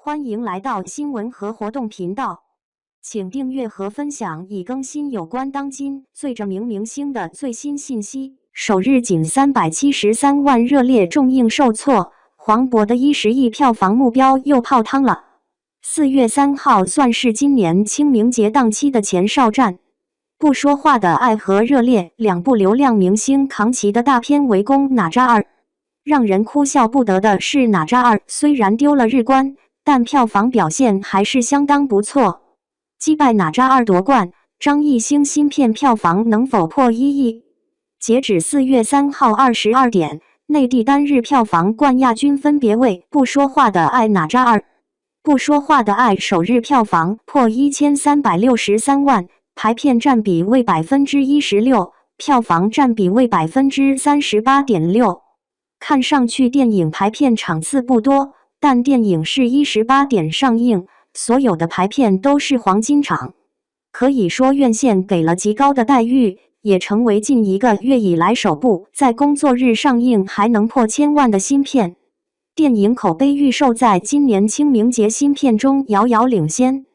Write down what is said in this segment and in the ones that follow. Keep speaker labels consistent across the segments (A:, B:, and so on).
A: 欢迎来到新闻和活动频道，请订阅和分享已更新有关当今最着名明星的最新信息。首日仅373万热烈重映受挫，黄渤的10亿票房目标又泡汤了。4月3号算是今年清明节档期的前哨战。不说话的爱和热烈两部流量明星扛旗的大片围攻哪吒2。让人哭笑不得的是，哪吒2虽然丢了日关，但票房表现还是相当不错。击败哪吒2夺冠，张艺兴新片票房能否破1亿？截止4月3号22点，内地单日票房冠亚军分别为不说话的爱、哪吒2。不说话的爱首日票房破1363万，排片占比为16%，票房占比为38.6%。看上去电影排片场次不多，但电影是18点上映，所有的排片都是黄金场，可以说院线给了极高的待遇，也成为近1个月以来首部在工作日上映还能破1000万的新片。电影口碑预售在今年清明节新片中遥遥领先，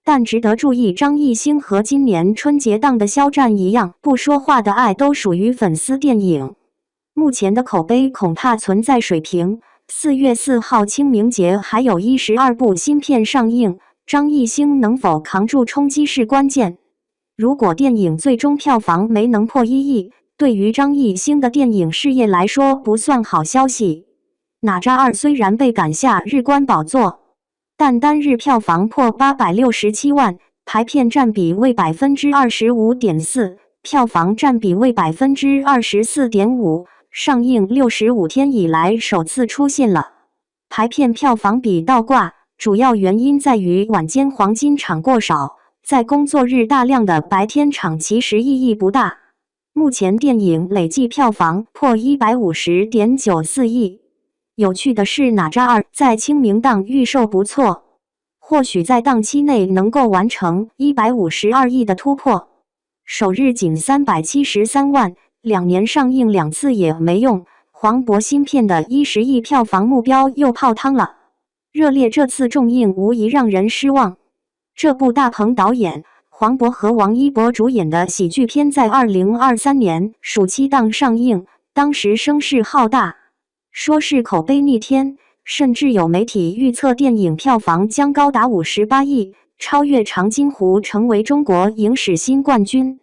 A: 但值得注意，张艺兴和今年春节档的肖战一样，不说话的爱都属于粉丝电影，目前的口碑恐怕存在水平。4月4号清明节还有12部新片上映，张艺兴能否扛住冲击是关键。如果电影最终票房没能破1亿，对于张艺兴的电影事业来说不算好消息。哪吒2虽然被赶下日关宝座，但单日票房破867万，排片占比为25.4%，票房占比为24.5%。上映65天以来首次出现了排片票房比倒挂，主要原因在于晚间黄金场过少，在工作日大量的白天场其实意义不大。目前电影累计票房破150.94亿。有趣的是，哪吒2在清明档预售不错，或许在档期内能够完成152亿的突破。首日仅373万。2年上映2次也没用，黄渤新片的10亿票房目标又泡汤了。热烈这次重映无疑让人失望。这部大鹏导演、黄渤和王一博主演的喜剧片在2023年暑期档上映，当时声势浩大，说是口碑逆天，甚至有媒体预测电影票房将高达58亿，超越长津湖，成为中国影史新冠军。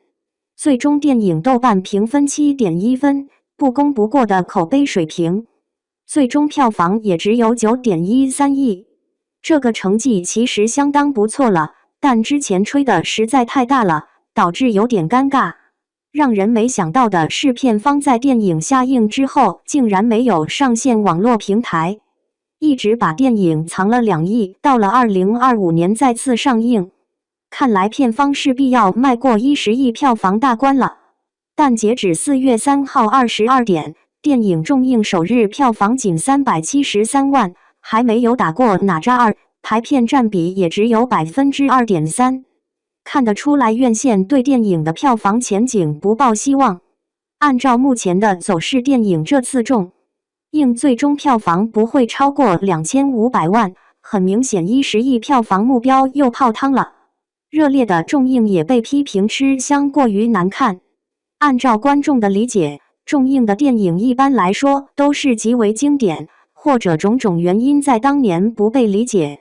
A: 最终电影豆瓣评分7.1分，不功不过的口碑水平，最终票房也只有9.13亿。这个成绩其实相当不错了，但之前吹的实在太大了，导致有点尴尬。让人没想到的是，片方在电影下映之后竟然没有上线网络平台，一直把电影藏了2亿，到了2025年再次上映。看来片方势必要迈过10亿票房大关了。但截止4月3号22点，电影重映首日票房仅373万，还没有打过哪吒2，排片占比也只有2.3%。看得出来院线对电影的票房前景不抱希望。按照目前的走势，电影这次重映最终票房不会超过2500万，很明显10亿票房目标又泡汤了。热烈的重映也被批评吃相过于难看。按照观众的理解，重映的电影一般来说都是极为经典，或者种种原因在当年不被理解。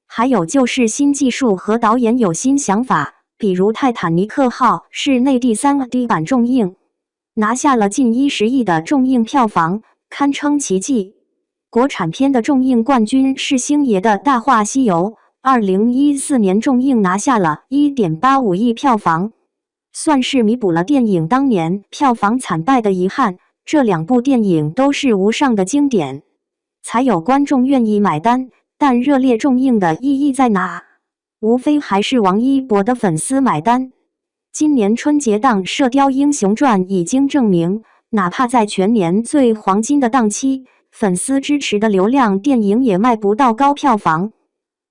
A: 还有就是新技术和导演有新想法，比如《泰坦尼克号》是内地3D 版重映，拿下了近10亿的重映票房，堪称奇迹。国产片的重映冠军是星爷的《大话西游》。2014年重映拿下了1.85亿票房，算是弥补了电影当年票房惨败的遗憾。这2部电影都是无上的经典，才有观众愿意买单。但热烈重映的意义在哪？无非还是王一博的粉丝买单。今年春节档《射雕英雄传》已经证明，哪怕在全年最黄金的档期，粉丝支持的流量电影也卖不到高票房。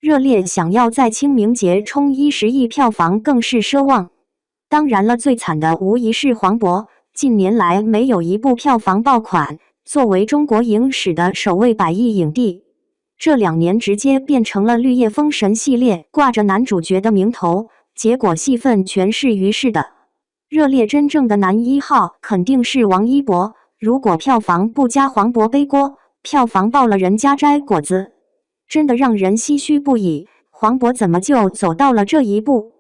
A: 热烈想要在清明节冲10亿票房更是奢望。当然了，最惨的无疑是黄渤，近年来没有一部票房爆款，作为中国影史的首位100亿影帝，这2年直接变成了绿叶封神系列挂着男主角的名头，结果戏份全是于是的。热烈真正的男1号肯定是王一博，如果票房不佳，黄渤背锅，票房爆了人家摘果子，真的让人唏嘘不已。黄渤怎么就走到了这一步？